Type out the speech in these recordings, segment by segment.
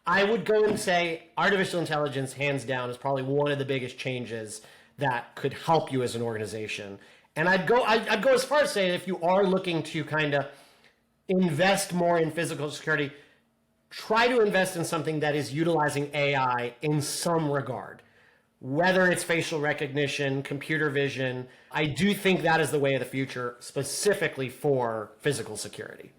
I would go and say artificial intelligence, hands down, is probably one of the biggest changes that could help you as an organization. And I'd go as far as saying, if you are looking to kind of invest more in physical security, try to invest in something that is utilizing AI in some regard. Whether it's facial recognition, computer vision, I do think that is the way of the future, specifically for physical security.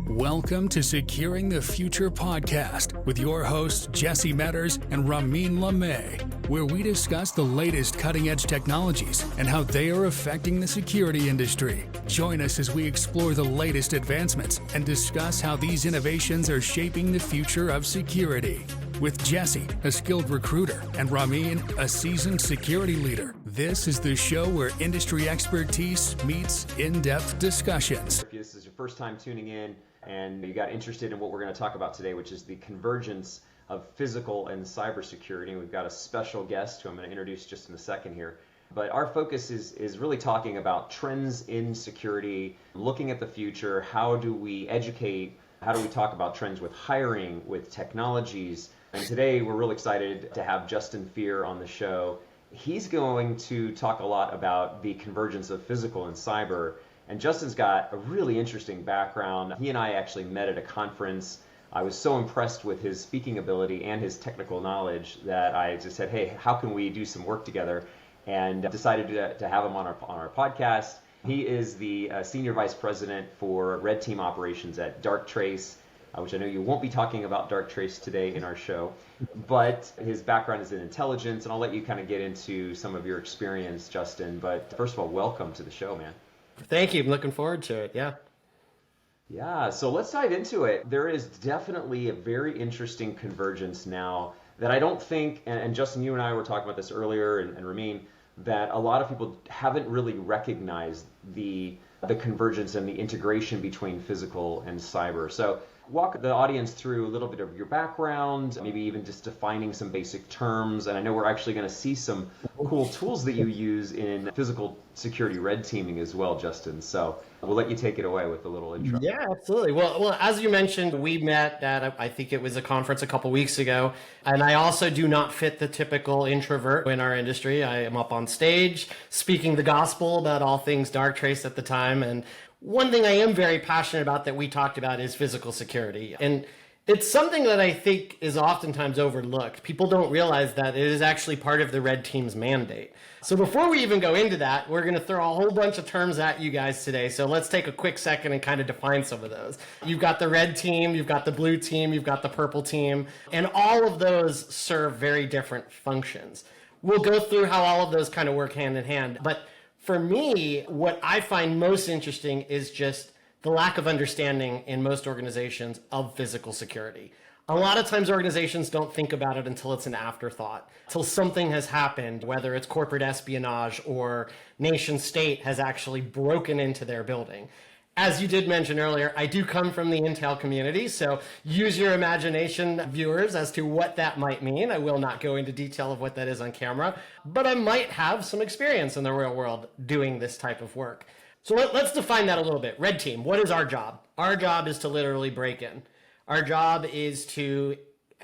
Welcome to Securing the Future podcast with your hosts Jesse Meadors and Ramin Lamei, where we discuss the latest cutting-edge technologies and how they are affecting the security industry. Join us as we explore the latest advancements and discuss how these innovations are shaping the future of security. With Jesse, a skilled recruiter, and Ramin, a seasoned security leader, this is the show where industry expertise meets in-depth discussions. If this is your first time tuning in and you got interested in what we're going to talk about today, which is the convergence of physical and cybersecurity, we've got a special guest who I'm going to introduce just in a second here. But our focus is really talking about trends in security, looking at the future. How do we educate? How do we talk about trends with hiring, with technologies? And today we're real excited to have Justin Fier on the show. He's going to talk a lot about the convergence of physical and cyber. And Justin's got a really interesting background. He and I actually met at a conference. I was so impressed with his speaking ability and his technical knowledge that I just said, hey, how can we do some work together? And decided to have him on our podcast. He is the Senior Vice President for Red Team Operations at Darktrace, which I know you won't be talking about Darktrace today in our show, but his background is in intelligence, and I'll let you kind of get into some of your experience, Justin. But first of all, welcome to the show, man. Thank you. I'm looking forward to it. Yeah, so let's dive into it. There is definitely a very interesting convergence now that I don't think, and Justin, you and I were talking about this earlier, and Ramin, that a lot of people haven't really recognized the convergence and the integration between physical and cyber. So walk the audience through a little bit of your background, maybe even just defining some basic terms. And I know we're actually going to see some cool tools that you use in physical security red teaming as well, Justin. So we'll let you take it away with a little intro. Yeah, absolutely. Well, as you mentioned, we met at, I think it was a conference a couple weeks ago. And I also do not fit the typical introvert in our industry. I am up on stage speaking the gospel about all things Darktrace at the time. And one thing I am very passionate about that we talked about is physical security. And it's something that I think is oftentimes overlooked. People don't realize that it is actually part of the red team's mandate. So before we even go into that, we're going to throw a whole bunch of terms at you guys today. So let's take a quick second and kind of define some of those. You've got the red team, you've got the blue team, you've got the purple team, and all of those serve very different functions. We'll go through how all of those kind of work hand in hand. But for me, what I find most interesting is just the lack of understanding in most organizations of physical security. A lot of times organizations don't think about it until it's an afterthought, until something has happened, whether it's corporate espionage or nation state has actually broken into their building. As you did mention earlier, I do come from the Intel community, so use your imagination, viewers, as to what that might mean. I will not go into detail of what that is on camera, but I might have some experience in the real world doing this type of work. So let's define that a little bit. Red team, what is our job? Our job is to literally break in. Our job is to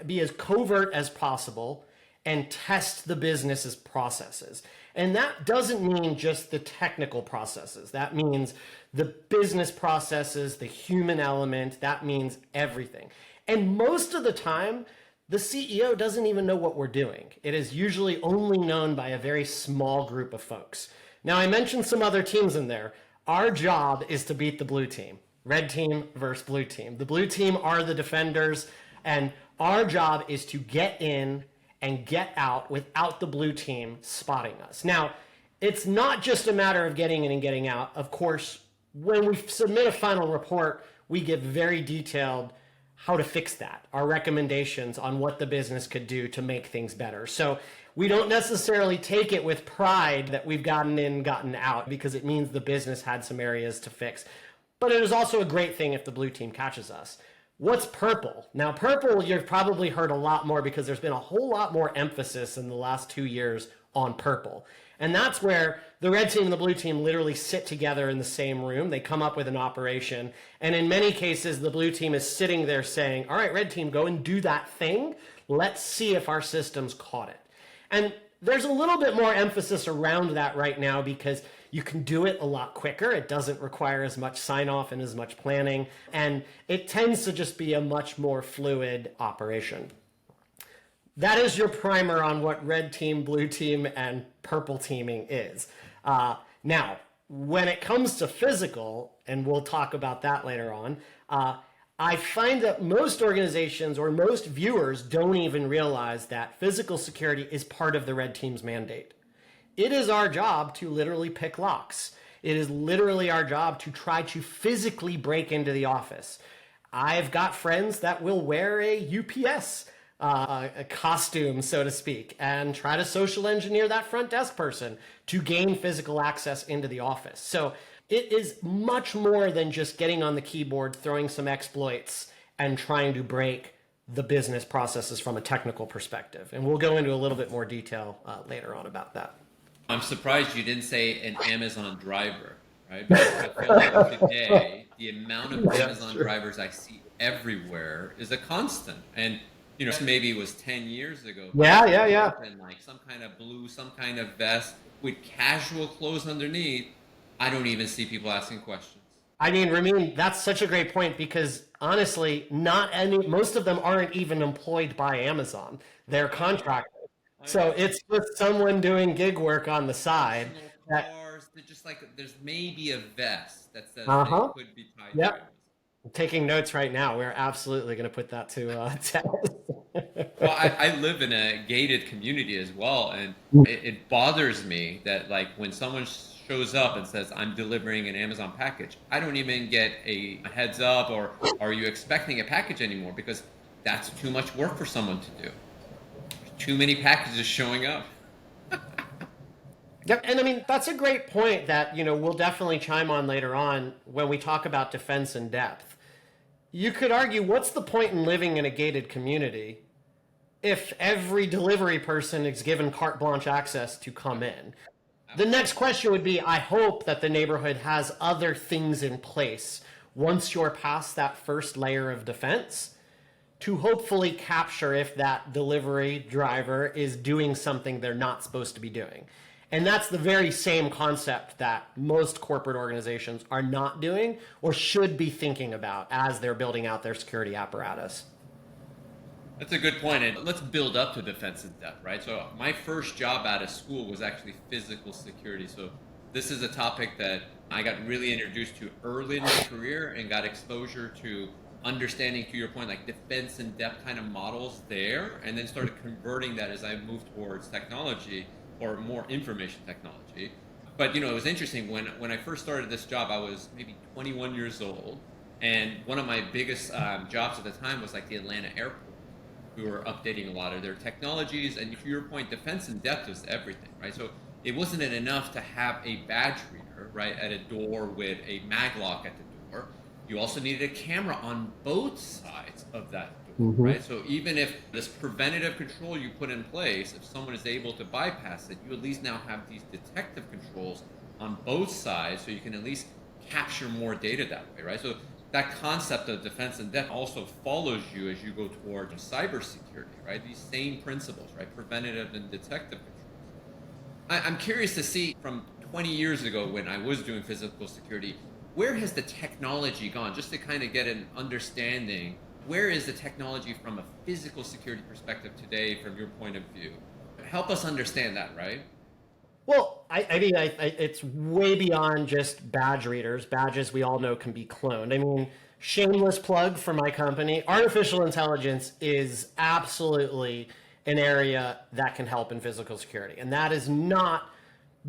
be as covert as possible and test the business's processes. And that doesn't mean just the technical processes. That means the business processes, the human element, that means everything. And most of the time, the CEO doesn't even know what we're doing. It is usually only known by a very small group of folks. Now, I mentioned some other teams in there. Our job is to beat the blue team. Red team versus blue team. The blue team are the defenders, and our job is to get in and get out without the blue team spotting us. Now, it's not just a matter of getting in and getting out. Of course, when we submit a final report, we give very detailed how to fix that, our recommendations on what the business could do to make things better. So we don't necessarily take it with pride that we've gotten in, gotten out, because it means the business had some areas to fix. But it is also a great thing if the blue team catches us. What's purple? Now, purple, you've probably heard a lot more because there's been a whole lot more emphasis in the last 2 years on purple. And that's where the red team and the blue team literally sit together in the same room. They come up with an operation. And in many cases, the blue team is sitting there saying, all right, red team, go and do that thing. Let's see if our systems caught it. And there's a little bit more emphasis around that right now because you can do it a lot quicker. It doesn't require as much sign off and as much planning. And it tends to just be a much more fluid operation. That is your primer on what red team, blue team, and purple teaming is. Now, when it comes to physical, and we'll talk about that later on, I find that most organizations or most viewers don't even realize that physical security is part of the red team's mandate. It is our job to literally pick locks. It is literally our job to try to physically break into the office. I've got friends that will wear a UPS a costume, so to speak, and try to social engineer that front desk person to gain physical access into the office. So it is much more than just getting on the keyboard, throwing some exploits, and trying to break the business processes from a technical perspective. And we'll go into a little bit more detail later on about that. I'm surprised you didn't say an Amazon driver, right? Because I feel like today, the amount of Amazon drivers I see everywhere is a constant. And you know, maybe it was 10 years ago. Yeah. And like some kind of blue, some kind of vest with casual clothes underneath. I don't even see people asking questions. I mean, Ramin, that's such a great point because honestly, most of them aren't even employed by Amazon. They're contractors. So it's just someone doing gig work on the side. Cars, they're just like, there's maybe a vest that says they could be tied to Amazon. I'm taking notes right now. We're absolutely going to put that to test. Well, I live in a gated community as well, and it bothers me that like when someone shows up and says, I'm delivering an Amazon package, I don't even get a heads up or are you expecting a package anymore, because that's too much work for someone to do. Too many packages showing up. Yep, and I mean, that's a great point that, you know, we'll definitely chime on later on when we talk about defense in depth. You could argue, what's the point in living in a gated community if every delivery person is given carte blanche access to come in? The next question would be, I hope that the neighborhood has other things in place once you're past that first layer of defense to hopefully capture if that delivery driver is doing something they're not supposed to be doing. And that's the very same concept that most corporate organizations are not doing or should be thinking about as they're building out their security apparatus. That's a good point. And let's build up to defense in depth, right? So my first job out of school was actually physical security. So this is a topic that I got really introduced to early in my career and got exposure to understanding, to your point, like defense in depth kind of models there, and then started converting that as I moved towards technology or more information technology. But, you know, it was interesting. When I first started this job, I was maybe 21 years old. And one of my biggest jobs at the time was like the Atlanta airport. We were updating a lot of their technologies. And to your point, defense in depth was everything, right? So it wasn't enough to have a badge reader, right, at a door with a mag lock at the door. You also needed a camera on both sides of that door, right? So even if this preventative control you put in place, if someone is able to bypass it, you at least now have these detective controls on both sides, so you can at least capture more data that way, right? So that concept of defense in depth also follows you as you go towards cybersecurity, right? These same principles, right? Preventative and detective controls. I'm curious to see from 20 years ago when I was doing physical security, where has the technology gone? Just to kind of get an understanding, where is the technology from a physical security perspective today from your point of view? Help us understand that, right? Well, I mean, it's way beyond just badge readers. Badges, we all know, can be cloned. I mean, shameless plug for my company. Artificial intelligence is absolutely an area that can help in physical security. And that is not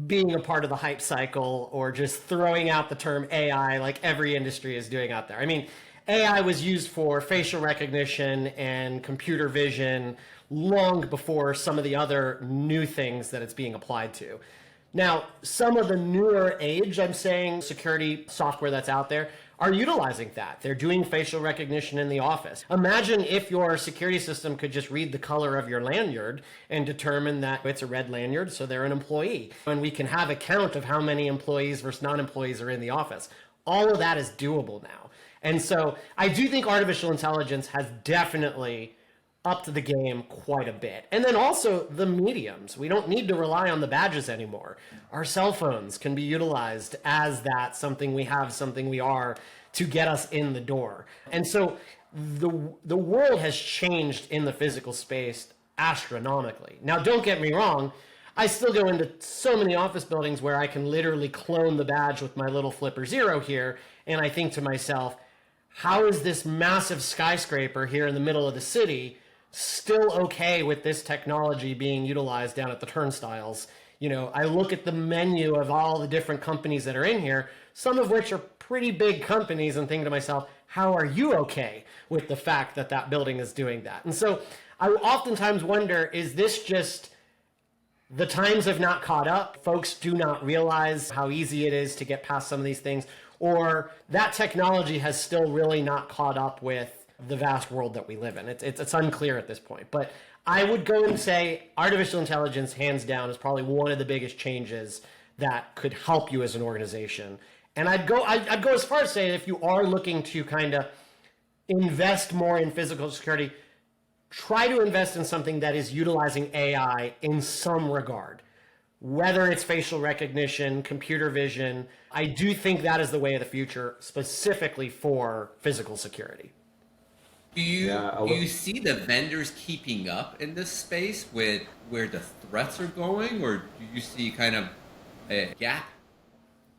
being a part of the hype cycle or just throwing out the term AI like every industry is doing out there. I mean, AI was used for facial recognition and computer vision long before some of the other new things that it's being applied to. Now, some of the newer age, I'm saying, security software that's out there are utilizing that. They're doing facial recognition in the office. Imagine if your security system could just read the color of your lanyard and determine that it's a red lanyard, so they're an employee. And we can have a count of how many employees versus non-employees are in the office. All of that is doable now. And so I do think artificial intelligence has definitely upped the game quite a bit. And then also the mediums. We don't need to rely on the badges anymore. Our cell phones can be utilized as that, something we have, something we are, to get us in the door. And so the world has changed in the physical space astronomically. Now, don't get me wrong, I still go into so many office buildings where I can literally clone the badge with my little flipper zero here, and I think to myself, how is this massive skyscraper here in the middle of the city still okay with this technology being utilized down at the turnstiles? You know, I look at the menu of all the different companies that are in here, some of which are pretty big companies, and think to myself, how are you okay with the fact that that building is doing that? And so I oftentimes wonder, is this just the times have not caught up? Folks do not realize how easy it is to get past some of these things, or that technology has still really not caught up with the vast world that we live in. It's unclear at this point. But I would go and say artificial intelligence, hands down, is probably one of the biggest changes that could help you as an organization. And I'd go as far as saying, if you are looking to kind of invest more in physical security, try to invest in something that is utilizing AI in some regard. Whether it's facial recognition, computer vision, I do think that is the way of the future, specifically for physical security. Do you see the vendors keeping up in this space with where the threats are going, or do you see kind of a gap?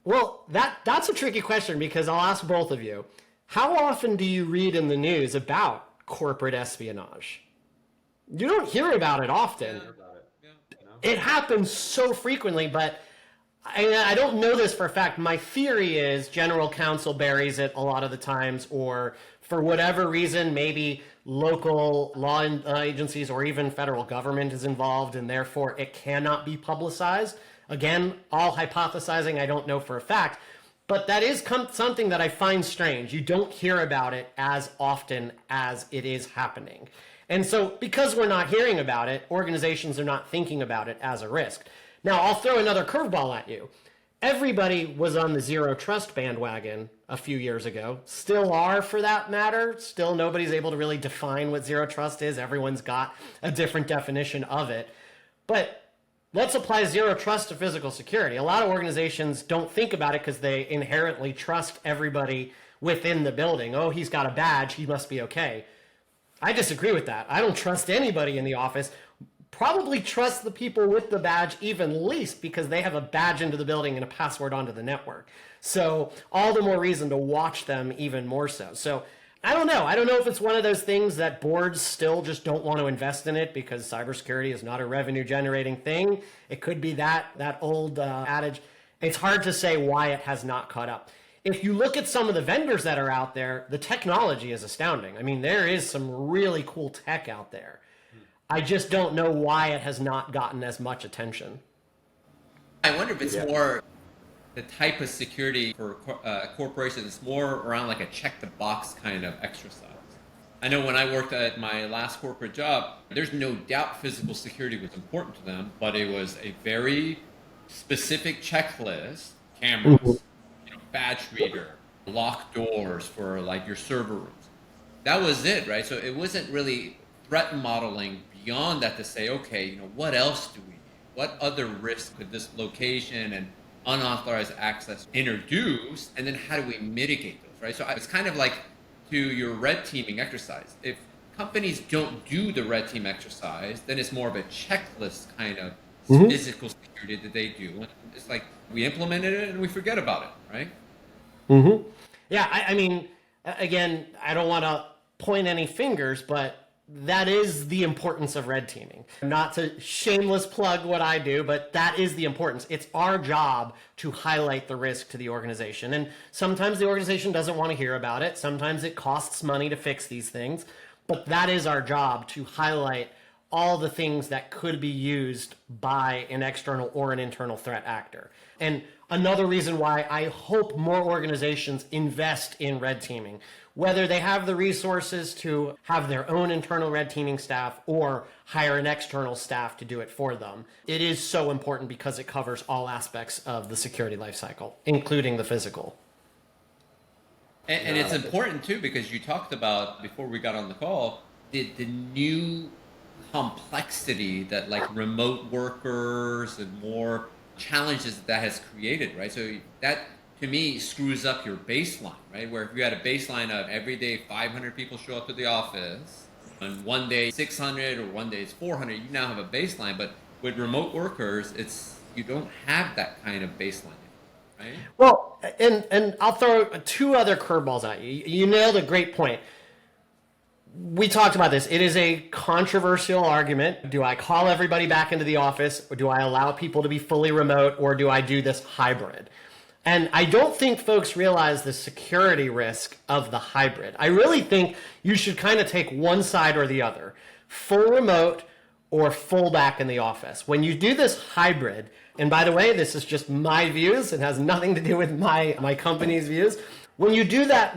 Well, that's a tricky question, because I'll ask both of you. How often do you read in the news about corporate espionage? You don't hear about it often. It happens so frequently, but I don't know this for a fact. My theory is general counsel buries it a lot of the times, or for whatever reason, maybe local law agencies or even federal government is involved, and therefore it cannot be publicized. Again, all hypothesizing, I don't know for a fact, but that is something that I find strange. You don't hear about it as often as it is happening. And so because we're not hearing about it, organizations are not thinking about it as a risk. Now, I'll throw another curveball at you. Everybody was on the zero trust bandwagon a few years ago, still are for that matter. Still, nobody's able to really define what zero trust is. Everyone's got a different definition of it. But let's apply zero trust to physical security. A lot of organizations don't think about it because they inherently trust everybody within the building. Oh, he's got a badge, he must be okay. I disagree with that. I don't trust anybody in the office. Probably trust the people with the badge even least, because they have a badge into the building and a password onto the network. So all the more reason to watch them even more so. So I don't know. I don't know if it's one of those things that boards still just don't want to invest in it because cybersecurity is not a revenue generating thing. It could be that old adage. It's hard to say why it has not caught up. If you look at some of the vendors that are out there, the technology is astounding. I mean, there is some really cool tech out there. I just don't know why it has not gotten as much attention. I wonder if it's more the type of security for corporations. It's more around like a check the box kind of exercise. I know when I worked at my last corporate job, there's no doubt physical security was important to them, but it was a very specific checklist: cameras, badge reader, locked doors for like your server rooms. That was it, right? So it wasn't really threat modeling beyond that to say, okay, what else do we need? What other risks could this location and unauthorized access introduce? And then how do we mitigate those, right? So it's kind of like to your red teaming exercise. If companies don't do the red team exercise, then it's more of a checklist kind of physical security that they do. And it's like we implemented it and we forget about it, right? Yeah, I mean, again, I don't want to point any fingers, but that is the importance of red teaming. Not to shameless plug what I do, but that is the importance. It's our job to highlight the risk to the organization. And sometimes the organization doesn't want to hear about it. Sometimes it costs money to fix these things. But that is our job, to highlight all the things that could be used by an external or an internal threat actor. And another reason why I hope more organizations invest in red teaming, whether they have the resources to have their own internal red teaming staff or hire an external staff to do it for them. It is so important because it covers all aspects of the security lifecycle, including the physical. And it's important too, because you talked about, before we got on the call, the new complexity that like remote workers and more challenges that has created, right? So that to me screws up your baseline, right? Where if you had a baseline of every day 500 people show up to the office, and one day 600 or one day it's 400, you now have a baseline. But with remote workers, you don't have that kind of baseline, right? Well, and I'll throw two other curveballs at you. You nailed a great point. We talked about this. It is a controversial argument. Do I call everybody back into the office, or do I allow people to be fully remote, or do I do this hybrid? And I don't think folks realize the security risk of the hybrid. I really think you should kind of take one side or the other, full remote or full back in the office. When you do this hybrid, and by the way, this is just my views, it has nothing to do with my company's views. When you do that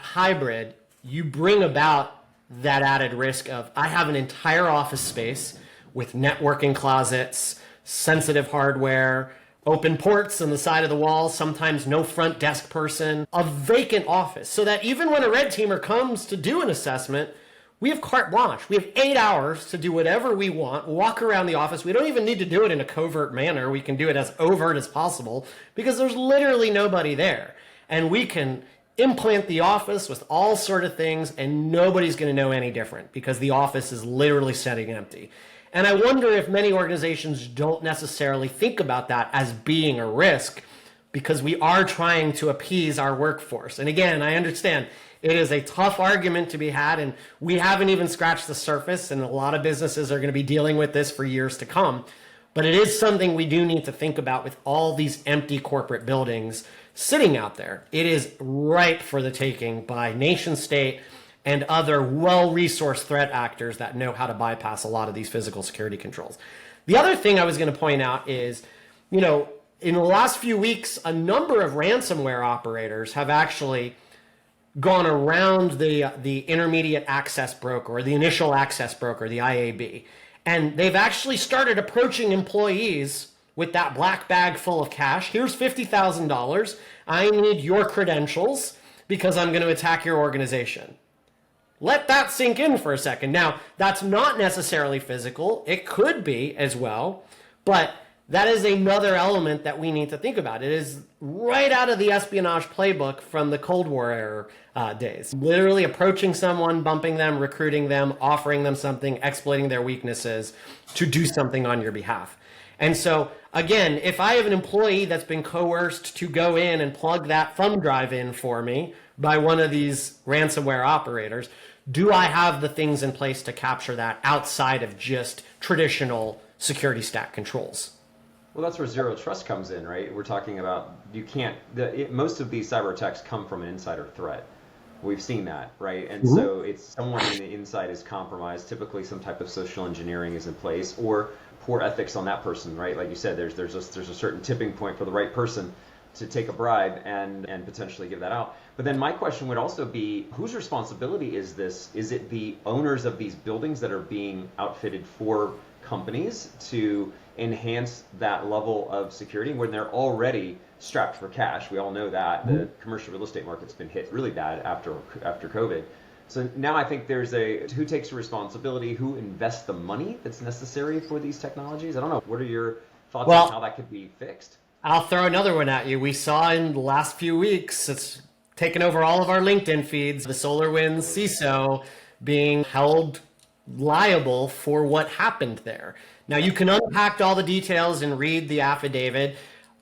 hybrid, you bring about that added risk of, I have an entire office space with networking closets, sensitive hardware, open ports on the side of the wall, sometimes no front desk person, a vacant office, so that even when a red teamer comes to do an assessment, we have carte blanche. We have 8 hours to do whatever we want, walk around the office. We don't even need to do it in a covert manner. We can do it as overt as possible because there's literally nobody there. And we can implant the office with all sort of things and nobody's going to know any different because the office is literally sitting empty. And I wonder if many organizations don't necessarily think about that as being a risk because we are trying to appease our workforce. And again, I understand it is a tough argument to be had, and we haven't even scratched the surface, and a lot of businesses are going to be dealing with this for years to come. But it is something we do need to think about with all these empty corporate buildings sitting out there. It is ripe for the taking by nation state and other well-resourced threat actors that know how to bypass a lot of these physical security controls. The other thing I was going to point out is, in the last few weeks, a number of ransomware operators have actually gone around the intermediate access broker or the initial access broker, the IAB. And they've actually started approaching employees with that black bag full of cash. Here's $50,000. I need your credentials because I'm going to attack your organization. Let that sink in for a second. Now, that's not necessarily physical. It could be as well, but that is another element that we need to think about. It is right out of the espionage playbook from the Cold War era days. Literally approaching someone, bumping them, recruiting them, offering them something, exploiting their weaknesses to do something on your behalf. And so, again, if I have an employee that's been coerced to go in and plug that thumb drive in for me by one of these ransomware operators, do I have the things in place to capture that outside of just traditional security stack controls? Well, that's where zero trust comes in, right? We're talking about most of these cyber attacks come from an insider threat. We've seen that, right? And so it's someone in the inside is compromised. Typically, some type of social engineering is in place, or poor ethics on that person, right? Like you said, there's a certain tipping point for the right person to take a bribe and potentially give that out. But then my question would also be, whose responsibility is this? Is it the owners of these buildings that are being outfitted for companies to enhance that level of security when they're already strapped for cash? We all know that the commercial real estate market's been hit really bad after COVID. So now I think there's who takes responsibility, who invests the money that's necessary for these technologies? I don't know. What are your thoughts on how that could be fixed? I'll throw another one at you. We saw in the last few weeks, it's taken over all of our LinkedIn feeds, the SolarWinds CISO being held liable for what happened there. Now, you can unpack all the details and read the affidavit,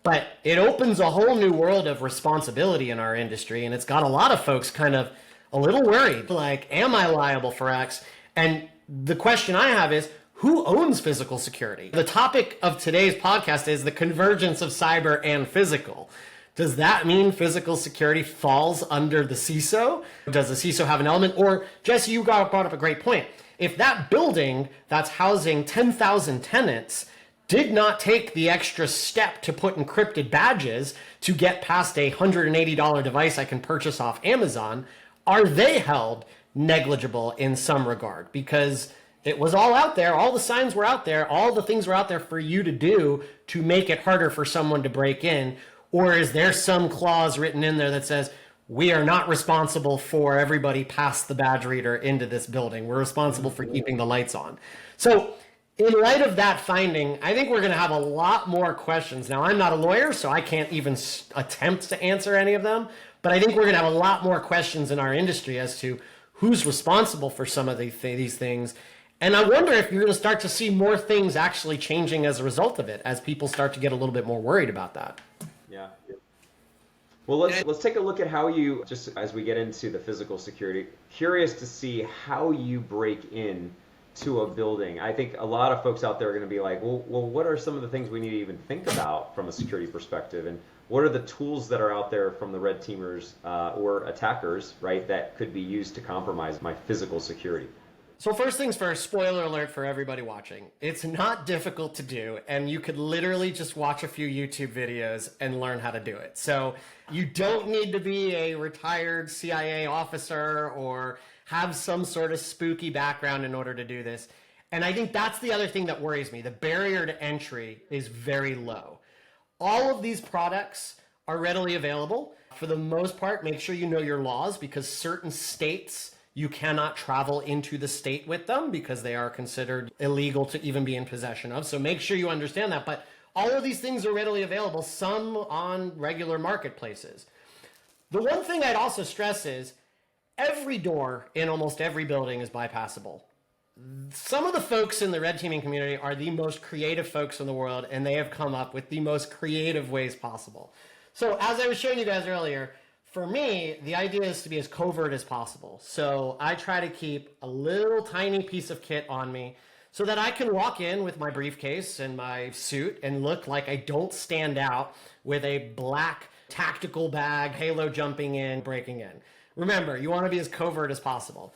but it opens a whole new world of responsibility in our industry, and it's got a lot of folks kind of a little worried, like, am I liable for X? And the question I have is, who owns physical security? The topic of today's podcast is the convergence of cyber and physical. Does that mean physical security falls under the CISO? Does the CISO have an element? Or, Jesse, you brought up a great point. If that building that's housing 10,000 tenants did not take the extra step to put encrypted badges to get past a $180 device I can purchase off Amazon, are they held negligible in some regard? Because it was all out there, all the signs were out there, all the things were out there for you to do to make it harder for someone to break in. Or is there some clause written in there that says, we are not responsible for everybody past the badge reader into this building. We're responsible for keeping the lights on. So in light of that finding, I think we're going to have a lot more questions. Now, I'm not a lawyer, so I can't even attempt to answer any of them. But I think we're going to have a lot more questions in our industry as to who's responsible for some of these things. And I wonder if you're going to start to see more things actually changing as a result of it, as people start to get a little bit more worried about that. Yeah. Well, let's take a look at how you, just as we get into the physical security, curious to see how you break in to a building. I think a lot of folks out there are going to be like, well, what are some of the things we need to even think about from a security perspective? And what are the tools that are out there from the red teamers or attackers, right, that could be used to compromise my physical security? So first things first, spoiler alert for everybody watching. It's not difficult to do, and you could literally just watch a few YouTube videos and learn how to do it. So you don't need to be a retired CIA officer or have some sort of spooky background in order to do this. And I think that's the other thing that worries me. The barrier to entry is very low. All of these products are readily available. For the most part, make sure you know your laws, because certain states, you cannot travel into the state with them because they are considered illegal to even be in possession of. So make sure you understand that. But all of these things are readily available, some on regular marketplaces. The one thing I'd also stress is every door in almost every building is bypassable. Some of the folks in the red teaming community are the most creative folks in the world, and they have come up with the most creative ways possible. So as I was showing you guys earlier, for me, the idea is to be as covert as possible. So I try to keep a little tiny piece of kit on me so that I can walk in with my briefcase and my suit and look like I don't stand out with a black tactical bag, halo jumping in, breaking in. Remember, you want to be as covert as possible.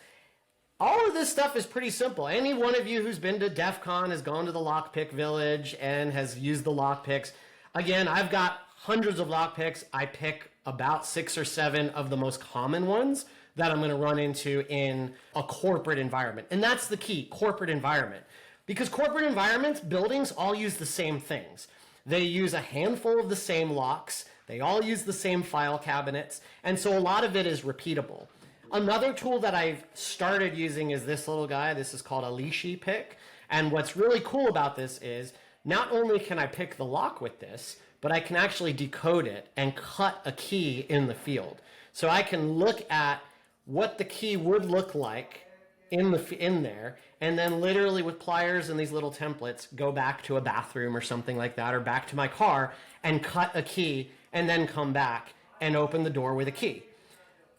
All of this stuff is pretty simple. Any one of you who's been to DEF CON has gone to the lockpick village and has used the lockpicks. Again, I've got hundreds of lockpicks. I pick about 6 or 7 of the most common ones that I'm going to run into in a corporate environment. And that's the key, corporate environment. Because corporate environments, buildings all use the same things. They use a handful of the same locks. They all use the same file cabinets. And so a lot of it is repeatable. Another tool that I've started using is this little guy. This is called a leashy pick. And what's really cool about this is not only can I pick the lock with this, but I can actually decode it and cut a key in the field. So I can look at what the key would look like in there, and then literally with pliers and these little templates, go back to a bathroom or something like that, or back to my car and cut a key, and then come back and open the door with a key.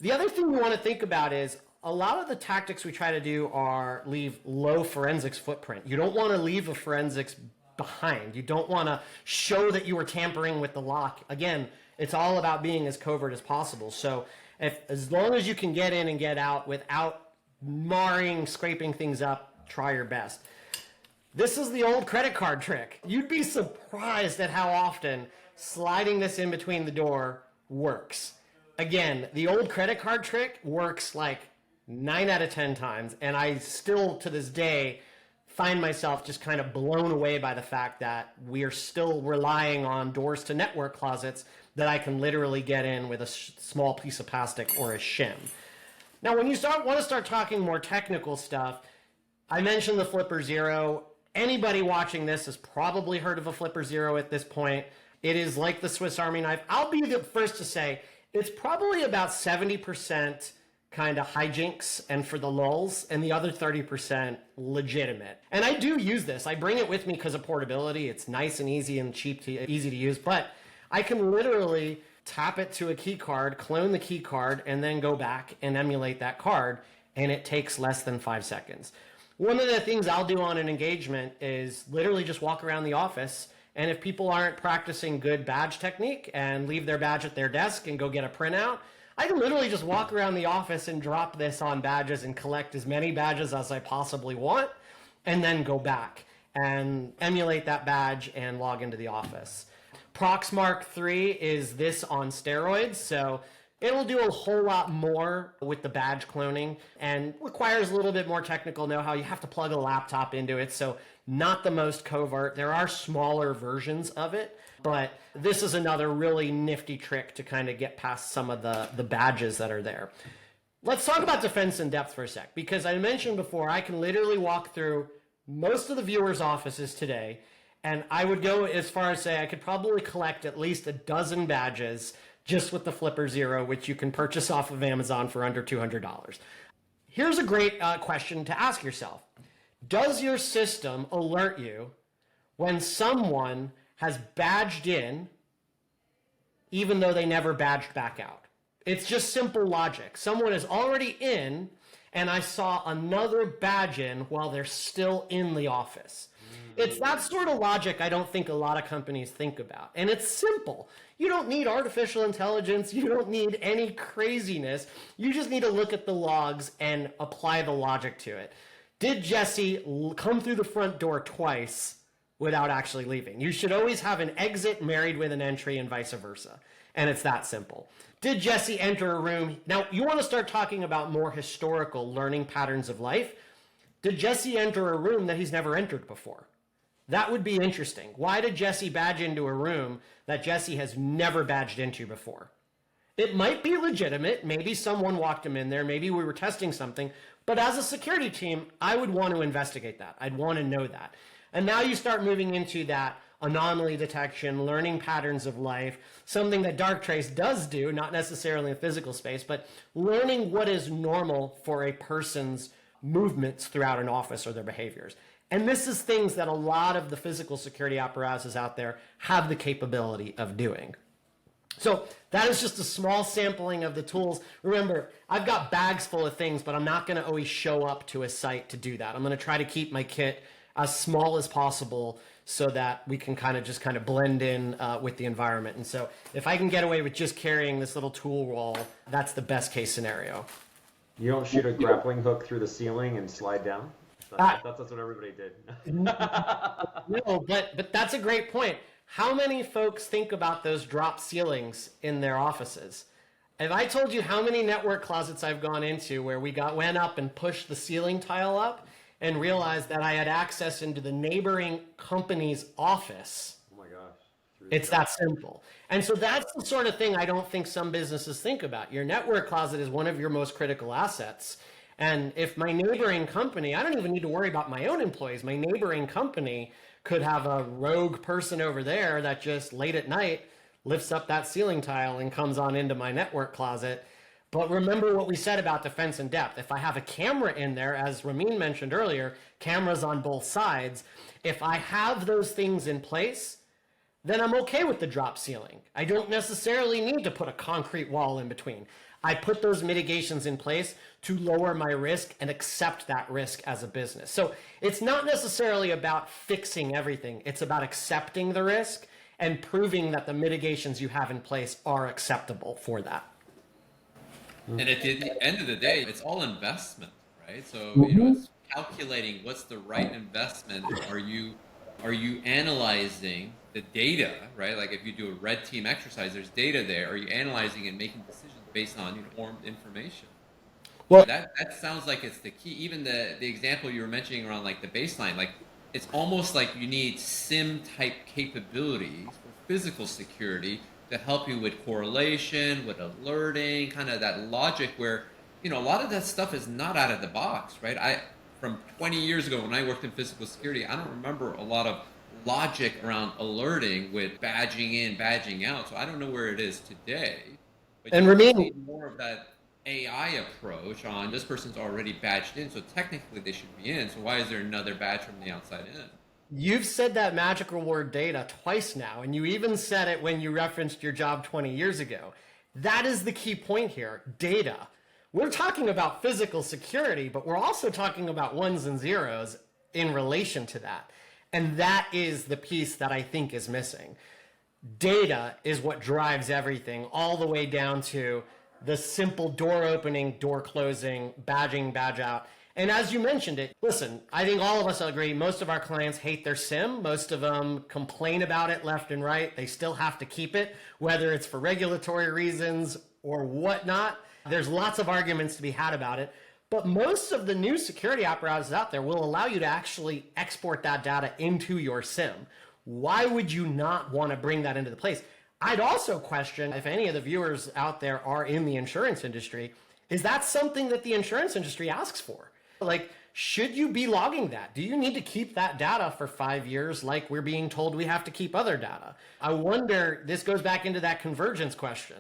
The other thing we want to think about is a lot of the tactics we try to do are leave low forensics footprint. You don't want to leave a forensics behind. You don't want to show that you were tampering with the lock. Again, it's all about being as covert as possible. So as long as you can get in and get out without marring, scraping things up, try your best. This is the old credit card trick. You'd be surprised at how often sliding this in between the door works. Again, the old credit card trick works like 9 out of 10 times, and I still, to this day, find myself just kind of blown away by the fact that we are still relying on doors to network closets that I can literally get in with a small piece of plastic or a shim. Now, when you want to start talking more technical stuff, I mentioned the Flipper Zero. Anybody watching this has probably heard of a Flipper Zero at this point. It is like the Swiss Army knife. I'll be the first to say it's probably about 70% kind of hijinks and for the lulz, and the other 30% legitimate. And I do use this. I bring it with me because of portability. It's nice and easy and easy to use, but I can literally tap it to a key card, clone the key card, and then go back and emulate that card, and it takes less than 5 seconds. One of the things I'll do on an engagement is literally just walk around the office, and if people aren't practicing good badge technique and leave their badge at their desk and go get a printout, I can literally just walk around the office and drop this on badges and collect as many badges as I possibly want, and then go back. and emulate that badge and log into the office. Proxmark 3 is this on steroids, so it'll do a whole lot more with the badge cloning and requires a little bit more technical know-how. You have to plug a laptop into it, so not the most covert. There are smaller versions of it, but this is another really nifty trick to kind of get past some of the badges that are there. Let's talk about defense in depth for a sec, because I mentioned before, I can literally walk through most of the viewers' offices today, and I would go as far as say I could probably collect at least a dozen badges just with the Flipper Zero, which you can purchase off of Amazon for under $200. Here's a great question to ask yourself. Does your system alert you when someone has badged in, even though they never badged back out? It's just simple logic. Someone is already in, and I saw another badge in while they're still in the office. It's that sort of logic I don't think a lot of companies think about. And it's simple. You don't need artificial intelligence. You don't need any craziness. You just need to look at the logs and apply the logic to it. Did Jesse come through the front door twice without actually leaving? You should always have an exit married with an entry and vice versa. And it's that simple. Did Jesse enter a room? Now, you want to start talking about more historical learning patterns of life. Did Jesse enter a room that he's never entered before? That would be interesting. Why did Jesse badge into a room that Jesse has never badged into before? It might be legitimate. Maybe someone walked him in there. Maybe we were testing something. But as a security team, I would want to investigate that. I'd want to know that. And now you start moving into that anomaly detection, learning patterns of life, something that Darktrace does do, not necessarily in physical space, but learning what is normal for a person's movements throughout an office or their behaviors. And this is things that a lot of the physical security apparatuses out there have the capability of doing. So that is just a small sampling of the tools. Remember, I've got bags full of things, but I'm not going to always show up to a site to do that. I'm going to try to keep my kit as small as possible so that we can kind of blend in with the environment. And so if I can get away with just carrying this little tool wall, that's the best case scenario. You don't shoot a grappling hook through the ceiling and slide down? That's what everybody did. No, but that's a great point. How many folks think about those drop ceilings in their offices? If I told you how many network closets I've gone into where we went up and pushed the ceiling tile up and realized that I had access into the neighboring company's office. Oh my gosh. It's that simple. And so that's the sort of thing I don't think some businesses think about. Your network closet is one of your most critical assets. And if my neighboring company, I don't even need to worry about my own employees. My neighboring company could have a rogue person over there that just late at night lifts up that ceiling tile and comes on into my network closet. But remember what we said about defense in depth. If I have a camera in there, as Ramin mentioned earlier, cameras on both sides, if I have those things in place, then I'm okay with the drop ceiling. I don't necessarily need to put a concrete wall in between. I put those mitigations in place to lower my risk and accept that risk as a business. So it's not necessarily about fixing everything. It's about accepting the risk and proving that the mitigations you have in place are acceptable for that. And at the end of the day, it's all investment, right? So, it's calculating what's the right investment. Are you analyzing the data, right? Like if you do a red team exercise, there's data there. Are you analyzing and making decisions based on informed information? Well, that sounds like it's the key. Even the example you were mentioning around like the baseline, like it's almost like you need SIM type capabilities for physical security to help you with correlation, with alerting, kind of that logic where, a lot of that stuff is not out of the box, right? From 20 years ago when I worked in physical security, I don't remember a lot of logic around alerting with badging in, badging out. So I don't know where it is today. But and you Ramin, need more of that AI approach on this person's already badged in, so technically they should be in. So why is there another badge from the outside in? You've said that magical word data twice now, and you even said it when you referenced your job 20 years ago. That is the key point here, data. We're talking about physical security, but we're also talking about ones and zeros in relation to that. And that is the piece that I think is missing. Data is what drives everything, all the way down to the simple door opening, door closing, badging, badge out. And as you mentioned it, listen, I think all of us agree most of our clients hate their SIM. Most of them complain about it left and right. They still have to keep it, whether it's for regulatory reasons or whatnot. There's lots of arguments to be had about it. But most of the new security apparatus out there will allow you to actually export that data into your SIM. Why would you not want to bring that into the place? I'd also question if any of the viewers out there are in the insurance industry, is that something that the insurance industry asks for? Like, should you be logging that? Do you need to keep that data for 5 years like we're being told we have to keep other data? I wonder, this goes back into that convergence question.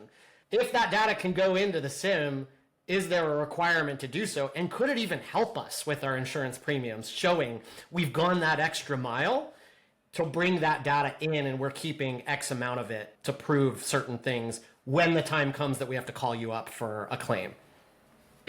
If that data can go into the SIM, is there a requirement to do so? And could it even help us with our insurance premiums, showing we've gone that extra mile to bring that data in and we're keeping X amount of it to prove certain things when the time comes that we have to call you up for a claim?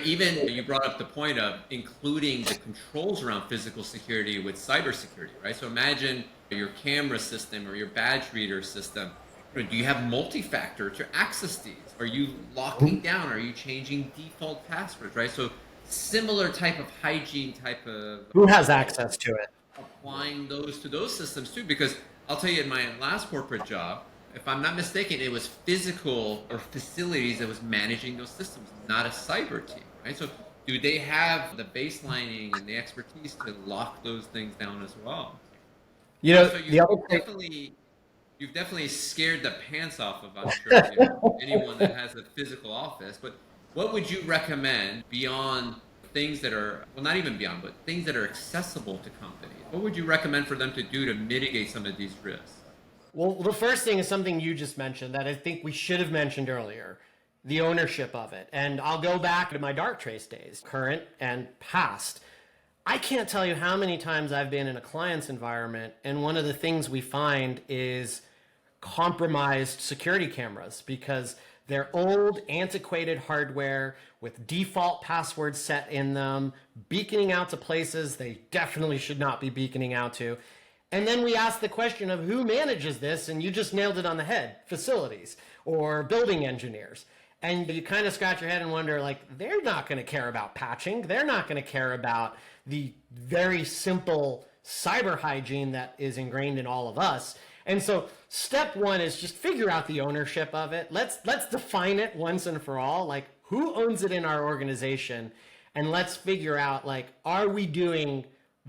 Even you brought up the point of including the controls around physical security with cybersecurity, right? So imagine your camera system or your badge reader system. Do you have multi-factor to access these? Are you locking down? Are you changing default passwords, right? So similar type of hygiene type of... Who has access to it? Applying those to those systems too, because I'll tell you, in my last corporate job, if I'm not mistaken, it was physical or facilities that was managing those systems, not a cyber team, right? So do they have the baselining and the expertise to lock those things down as well? You know, so you've definitely scared the pants off of, I'm sure, anyone that has a physical office. But what would you recommend beyond things that are, well, not even beyond, but things that are accessible to companies? What would you recommend for them to do to mitigate some of these risks? Well, the first thing is something you just mentioned that I think we should have mentioned earlier, the ownership of it. And I'll go back to my Darktrace days, current and past. I can't tell you how many times I've been in a client's environment, and one of the things we find is compromised security cameras because they're old, antiquated hardware with default passwords set in them, beaconing out to places they definitely should not be beaconing out to. And then we ask the question of who manages this, and you just nailed it on the head, facilities or building engineers. And you kind of scratch your head and wonder, like, they're not going to care about patching. They're not going to care about the very simple cyber hygiene that is ingrained in all of us. And so step one is just figure out the ownership of it. Let's define it once and for all, like who owns it in our organization, and let's figure out, like, are we doing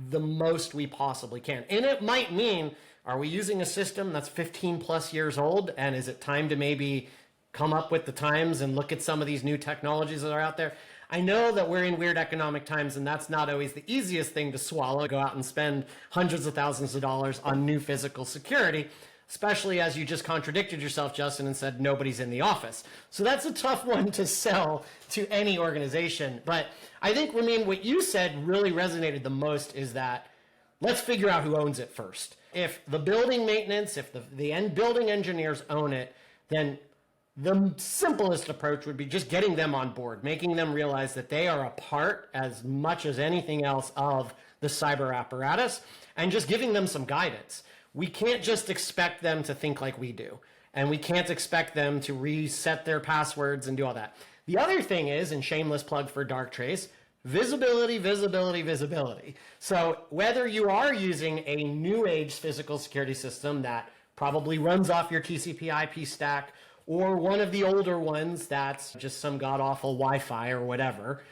the most we possibly can? And it might mean, are we using a system that's 15 plus years old, and is it time to maybe come up with the times and look at some of these new technologies that are out there? I know that we're in weird economic times, and that's not always the easiest thing to swallow, go out and spend hundreds of thousands of dollars on new physical security, especially as you just contradicted yourself, Justin, and said nobody's in the office. So that's a tough one to sell to any organization. But I think, Ramin, what you said really resonated the most is that let's figure out who owns it first. If the building maintenance, if the building engineers own it, then the simplest approach would be just getting them on board, making them realize that they are a part as much as anything else of the cyber apparatus, and just giving them some guidance. We can't just expect them to think like we do, and we can't expect them to reset their passwords and do all that. The other thing is, and shameless plug for Darktrace, visibility, visibility, visibility. So whether you are using a new age physical security system that probably runs off your TCP IP stack, or one of the older ones that's just some god-awful Wi-Fi or whatever,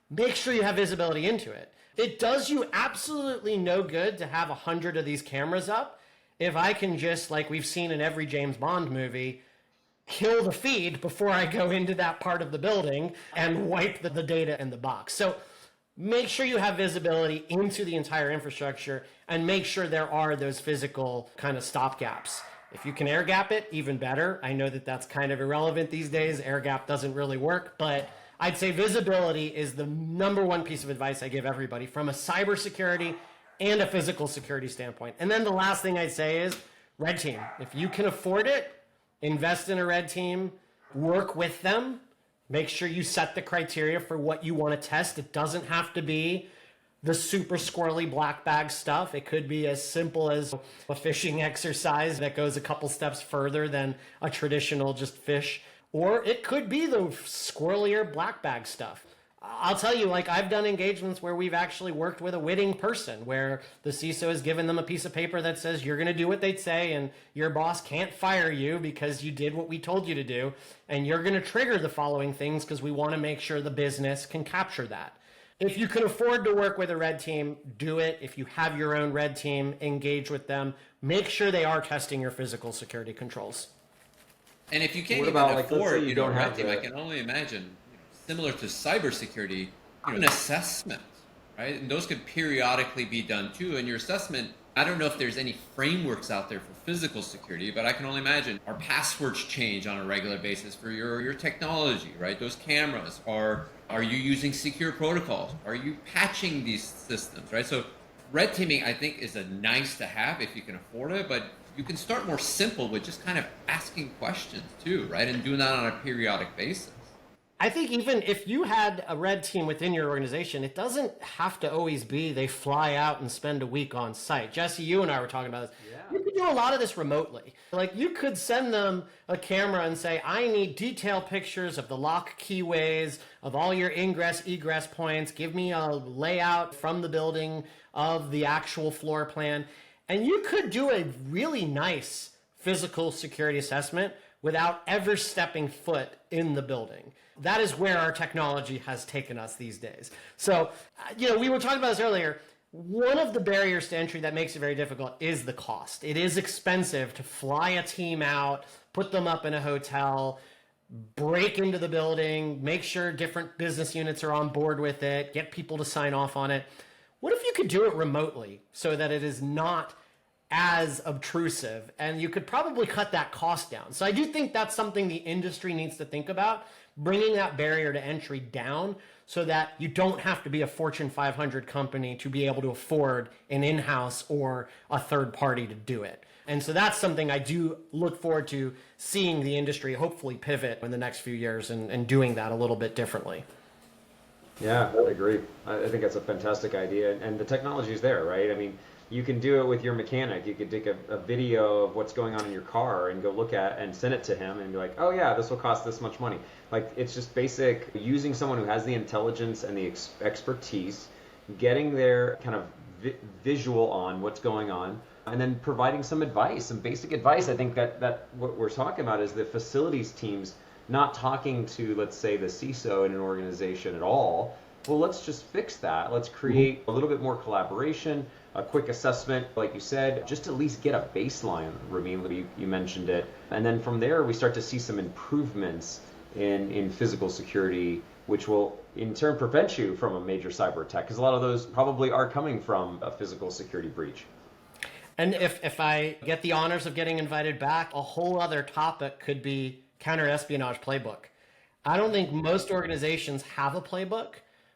make sure you have visibility into it. It does you absolutely no good to have 100 of these cameras up if I can just, like we've seen in every James Bond movie, kill the feed before I go into that part of the building and wipe the data in the box. So make sure you have visibility into the entire infrastructure, and make sure there are those physical kind of stopgaps. If you can air gap it, even better. I know that that's kind of irrelevant these days. Air gap doesn't really work, but I'd say visibility is the number one piece of advice I give everybody from a cybersecurity and a physical security standpoint. And then the last thing I'd say is red team. If you can afford it, invest in a red team, work with them, make sure you set the criteria for what you want to test. It doesn't have to be the super squirrely black bag stuff. It could be as simple as a phishing exercise that goes a couple steps further than a traditional just phish, or it could be the squirrelier black bag stuff. I'll tell you, like, I've done engagements where we've actually worked with a witting person, where the CISO has given them a piece of paper that says you're going to do what they say and your boss can't fire you because you did what we told you to do. And you're going to trigger the following things because we want to make sure the business can capture that. If you can afford to work with a red team, do it. If you have your own red team, engage with them. Make sure they are testing your physical security controls. And if you can't What even about, like, let's say afford, you you know, don't red have team, the- I can only imagine, similar to cybersecurity, an assessment, right? And those could periodically be done too. And your assessment, I don't know if there's any frameworks out there for physical security, but I can only imagine our passwords change on a regular basis for your technology, right? Those cameras, are you using secure protocols? Are you patching these systems, right? So red teaming, I think, is a nice to have if you can afford it, but you can start more simple with just kind of asking questions too, right? And doing that on a periodic basis. I think even if you had a red team within your organization, it doesn't have to always be they fly out and spend a week on site. Jesse, you and I were talking about this. Yeah. You could do a lot of this remotely. Like, you could send them a camera and say, I need detailed pictures of the lock keyways, of all your ingress, egress points. Give me a layout from the building of the actual floor plan. And you could do a really nice physical security assessment without ever stepping foot in the building. That is where our technology has taken us these days. So, we were talking about this earlier. One of the barriers to entry that makes it very difficult is the cost. It is expensive to fly a team out, put them up in a hotel, break into the building, make sure different business units are on board with it, get people to sign off on it. What if you could do it remotely so that it is not as obtrusive, and you could probably cut that cost down? So I do think that's something the industry needs to think about, bringing that barrier to entry down so that you don't have to be a Fortune 500 company to be able to afford an in-house or a third party to do it. And so that's something I do look forward to seeing the industry hopefully pivot in the next few years and doing that a little bit differently. Yeah, I agree. I think that's a fantastic idea. And the technology is there, right? I mean, you can do it with your mechanic. You could take a video of what's going on in your car and go look at and send it to him and be like, oh yeah, this will cost this much money. Like, it's just basic using someone who has the intelligence and the expertise, getting their kind of visual on what's going on, and then providing some advice, some basic advice. I think that what we're talking about is the facilities teams not talking to, let's say, the CISO in an organization at all. Well, let's just fix that. Let's create a little bit more collaboration, a quick assessment, like you said, just to at least get a baseline. Ramin, you mentioned it. And then from there, we start to see some improvements in physical security, which will in turn prevent you from a major cyber attack, because a lot of those probably are coming from a physical security breach. And if I get the honors of getting invited back, a whole other topic could be counter-espionage playbook. I don't think most organizations have a playbook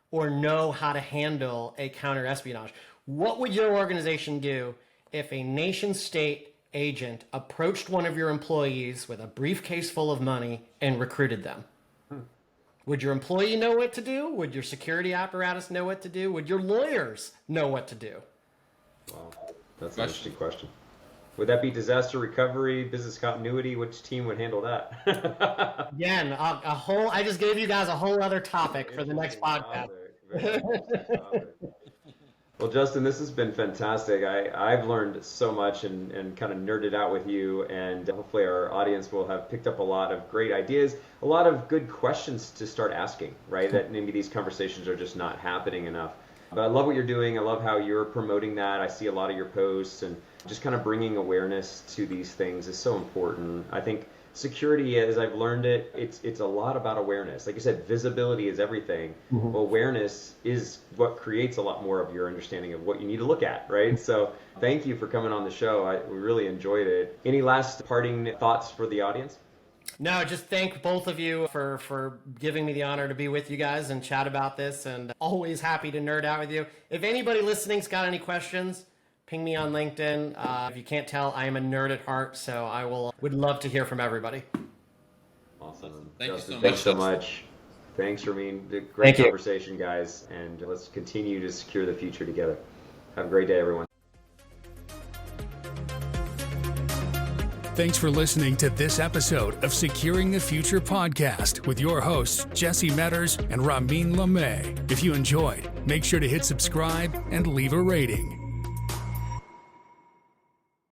or know how to handle a counter-espionage. What would your organization do if a nation-state agent approached one of your employees with a briefcase full of money and recruited them? Would your employee know what to do? Would your security apparatus know what to do? Would your lawyers know what to do? Wow, that's an interesting question. Would that be disaster recovery, business continuity? Which team would handle that? Again, I just gave you guys a whole other topic for the next podcast. Very interesting topic. Well, Justin, this has been fantastic. I've learned so much and kind of nerded out with you, and hopefully our audience will have picked up a lot of great ideas, a lot of good questions to start asking, right? That maybe these conversations are just not happening enough. But I love what you're doing. I love how you're promoting that. I see a lot of your posts, and just kind of bringing awareness to these things is so important. I think security, as I've learned it, it's a lot about awareness. Like you said, visibility is everything. Mm-hmm. Awareness is what creates a lot more of your understanding of what you need to look at, right? So thank you for coming on the show. We really enjoyed it. Any last parting thoughts for the audience? No, just thank both of you for giving me the honor to be with you guys and chat about this, and always happy to nerd out with you. If anybody listening's got any questions, ping me on LinkedIn. If you can't tell, I am a nerd at heart, so would love to hear from everybody. Awesome. Thank Justin, you thanks so so much. much. Thanks, Ramin. Great conversation, guys, and let's continue to secure the future together. Have a great day, everyone. Thanks for listening to this episode of Securing the Future podcast with your hosts, Jesse Meadors and Ramin Lamei. If you enjoyed, make sure to hit subscribe and leave a rating.